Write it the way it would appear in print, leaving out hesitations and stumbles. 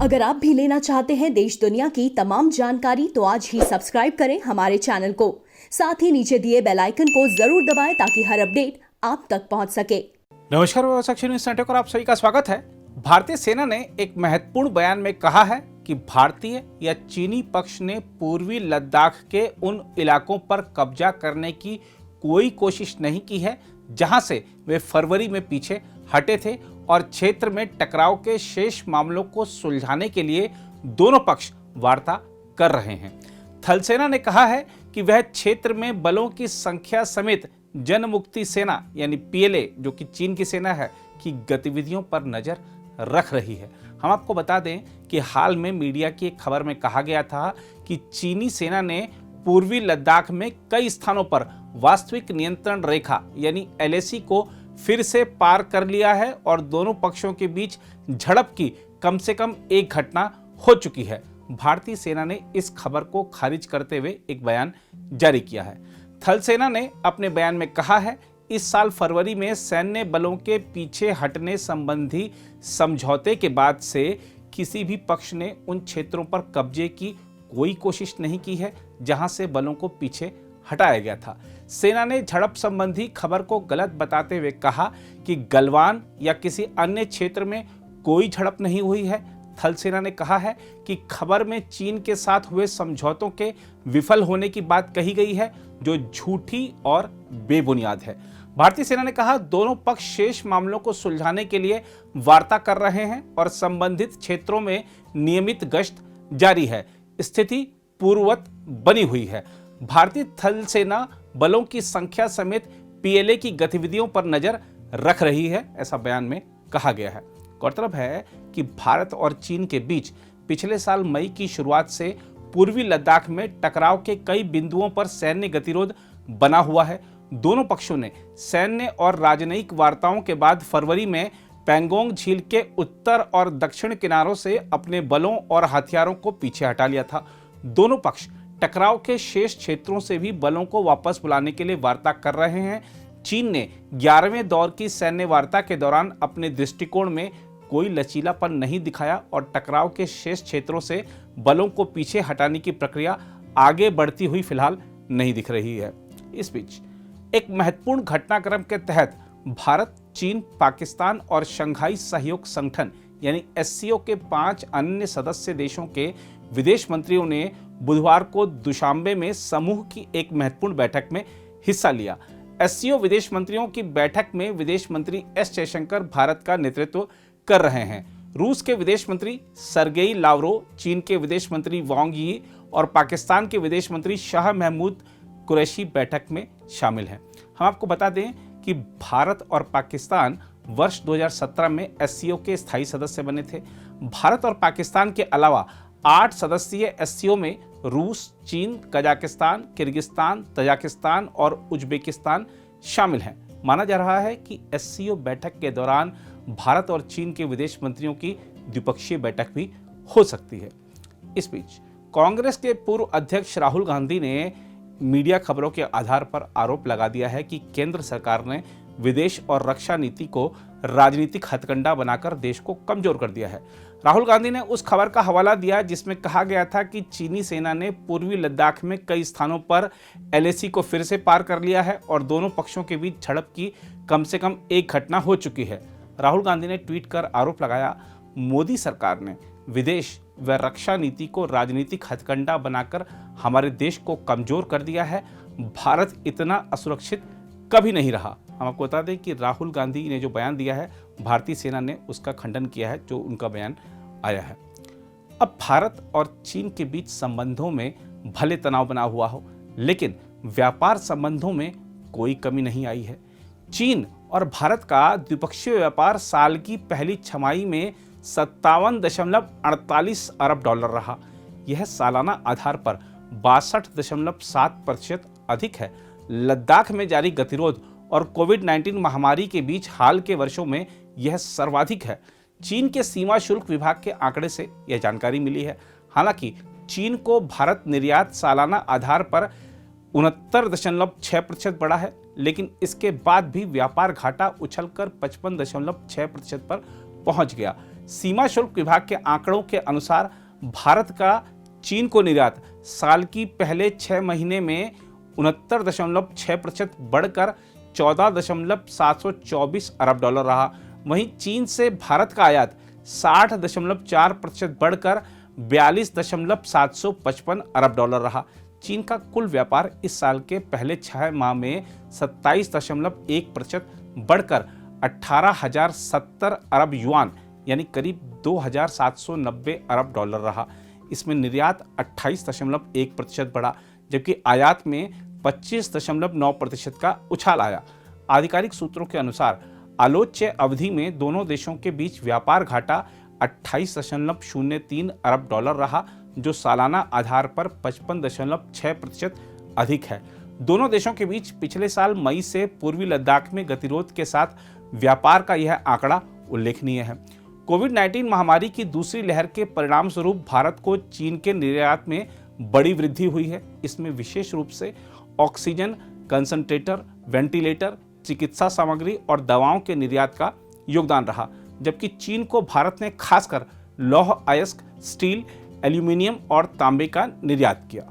अगर आप भी लेना चाहते हैं देश दुनिया की तमाम जानकारी तो आज ही सब्सक्राइब करें हमारे चैनल को। साथ ही नीचे दिए बेल आइकन को जरूर दबाएं ताकि हर अपडेट आप तक पहुंच सके। नमस्कार, व्यवसाय न्यूज नेटवर्क पर आप सभी का स्वागत है। भारतीय सेना ने एक महत्वपूर्ण बयान में कहा है कि भारतीय या चीनी पक्ष ने पूर्वी लद्दाख के उन इलाकों पर कब्जा करने की कोई कोशिश नहीं की है जहां से वे फरवरी में पीछे हटे थे और क्षेत्र में टकराव के शेष मामलों को सुलझाने के लिए दोनों पक्ष वार्ता कर रहे हैं। थल सेना ने कहा है कि वह क्षेत्र में बलों की संख्या समेत जनमुक्ति सेना यानी पीएलए, जो कि चीन की सेना है, की गतिविधियों पर नजर रख रही है। हम आपको बता दें कि हाल में मीडिया की एक खबर में कहा गया था कि चीनी सेना ने पूर्वी लद्दाख में कई स्थानों पर वास्तविक नियंत्रण रेखा यानी एलएसी को फिर से पार कर लिया है और दोनों पक्षों के बीच झड़प की कम से कम एक घटना हो चुकी है। भारतीय सेना ने इस खबर को खारिज करते हुए एक बयान जारी किया है। थल सेना ने अपने बयान में कहा है, इस साल फरवरी में सैन्य बलों के पीछे हटने संबंधी समझौते के बाद से किसी भी पक्ष ने उन क्षेत्रों पर कब्जे की कोई कोशिश नहीं की है जहां से बलों को पीछे हटाया गया था। सेना ने झड़प संबंधी खबर को गलत बताते हुए कहा कि गलवान या किसी अन्य क्षेत्र में कोई झड़प नहीं हुई है। थल सेना ने कहा है कि खबर में चीन के साथ हुए समझौतों के विफल होने की बात कही गई है जो झूठी और बेबुनियाद है। भारतीय सेना ने कहा, दोनों पक्ष शेष मामलों को सुलझाने के लिए वार्ता कर रहे हैं और संबंधित क्षेत्रों में नियमित गश्त जारी है। स्थिति पूर्ववत बनी हुई है। भारतीय थल सेना बलों की संख्या समेत पीएलए की गतिविधियों पर नजर रख रही है, ऐसा बयान में कहा गया है। गौरतलब है कि भारत और चीन के बीच पिछले साल मई की शुरुआत से पूर्वी लद्दाख में टकराव के कई बिंदुओं पर सैन्य गतिरोध बना हुआ है। दोनों पक्षों ने सैन्य और राजनयिक वार्ताओं के बाद फरवरी में पैंगोंग झील के उत्तर और दक्षिण किनारों से अपने बलों और हथियारों को पीछे हटा लिया था। दोनों पक्ष टकराव के शेष क्षेत्रों से भी बलों को वापस बुलाने के लिए वार्ता कर रहे हैं। चीन ने 11वें दौर की सैन्य वार्ता के दौरान अपने दृष्टिकोण में कोई लचीलापन नहीं दिखाया और टकराव के शेष क्षेत्रों से बलों को पीछे हटाने की प्रक्रिया आगे बढ़ती हुई फिलहाल नहीं दिख रही है। इस बीच एक महत्वपूर्ण घटनाक्रम के तहत भारत, चीन, पाकिस्तान और शंघाई सहयोग संगठन यानी एससीओ के 5 अन्य सदस्य देशों के विदेश मंत्रियों ने बुधवार को दुशांबे में समूह की एक महत्वपूर्ण बैठक में हिस्सा लिया। एससीओ विदेश मंत्रियों की बैठक में विदेश मंत्री एस जयशंकर भारत का नेतृत्व कर रहे हैं। रूस के विदेश मंत्री सरगेई लावरोव, चीन के विदेश मंत्री वांग यी और पाकिस्तान के विदेश मंत्री शाह महमूद कुरैशी बैठक में शामिल हैं। हम आपको बता दें कि भारत और पाकिस्तान वर्ष 2017 में एससीओ के स्थायी सदस्य बने थे। भारत और पाकिस्तान के अलावा 8 सदस्यीय एससीओ में रूस, चीन, कजाकिस्तान, किर्गिस्तान, तजाकिस्तान और उज्बेकिस्तान शामिल हैं। माना जा रहा है कि एससीओ बैठक के दौरान भारत और चीन के विदेश मंत्रियों की द्विपक्षीय बैठक भी हो सकती है। इस बीच कांग्रेस के पूर्व अध्यक्ष राहुल गांधी ने मीडिया खबरों के आधार पर आरोप लगा दिया है कि केंद्र सरकार ने विदेश और रक्षा नीति को राजनीतिक हथकंडा बनाकर देश को कमजोर कर दिया है। राहुल गांधी ने उस खबर का हवाला दिया जिसमें कहा गया था कि चीनी सेना ने पूर्वी लद्दाख में कई स्थानों पर एलएसी को फिर से पार कर लिया है और दोनों पक्षों के बीच झड़प की कम से कम एक घटना हो चुकी है। राहुल गांधी ने ट्वीट कर आरोप लगाया, मोदी सरकार ने विदेश व रक्षा नीति को राजनीतिक हथकंडा बनाकर हमारे देश को कमजोर कर दिया है। भारत इतना असुरक्षित कभी नहीं रहा। हम आपको बता दें कि राहुल गांधी ने जो बयान दिया है, भारतीय सेना ने उसका खंडन किया है, जो उनका बयान आया है। अब भारत और चीन के बीच संबंधों में भले तनाव बना हुआ हो, लेकिन व्यापार संबंधों में कोई कमी नहीं आई है। चीन और भारत का द्विपक्षीय व्यापार साल की पहली छमाही में 57.48 अरब डॉलर रहा। यह सालाना आधार पर 62.7% अधिक है। लद्दाख में जारी गतिरोध और कोविड-19 महामारी के बीच हाल के वर्षों में यह सर्वाधिक है। चीन के सीमा शुल्क विभाग के आंकड़े से यह जानकारी मिली है। हालांकि चीन को भारत निर्यात सालाना आधार पर 69.6% बढ़ा है, लेकिन इसके बाद भी व्यापार घाटा उछलकर 55.6% पर पहुंच गया। सीमा शुल्क विभाग के आंकड़ों के अनुसार भारत का चीन को निर्यात साल की पहले 6 महीने में 69.6% बढ़कर 14.724 अरब डॉलर रहा। वहीं चीन से भारत का आयात 60.4% बढ़कर 42.755 अरब डॉलर रहा। चीन का कुल व्यापार इस साल के पहले 6 माह में 27.1% बढ़कर 18,070 अरब युआन यानी करीब 2,790 अरब डॉलर रहा। इसमें निर्यात 28.1% बढ़ा, जबकि आयात में 25.9% का उछाल आया। आधिकारिक सूत्रों के अनुसार आलोच्य अवधि में दोनों देशों के बीच व्यापार घाटा 28.03 अरब डॉलर रहा, जो सालाना आधार पर 55.6% अधिक है। दोनों देशों के बीच पिछले साल मई से पूर्वी लद्दाख में गतिरोध के साथ व्यापार का यह आंकड़ा उल्लेखनीय है। कोविड-19 महामारी की दूसरी लहर के परिणाम स्वरूप भारत को चीन के निर्यात में बड़ी वृद्धि हुई है। इसमें विशेष रूप से ऑक्सीजन, कंसंट्रेटर, वेंटिलेटर, चिकित्सा सामग्री और दवाओं के निर्यात का योगदान रहा, जबकि चीन को भारत ने खासकर लौह अयस्क, स्टील, एल्यूमिनियम और तांबे का निर्यात किया।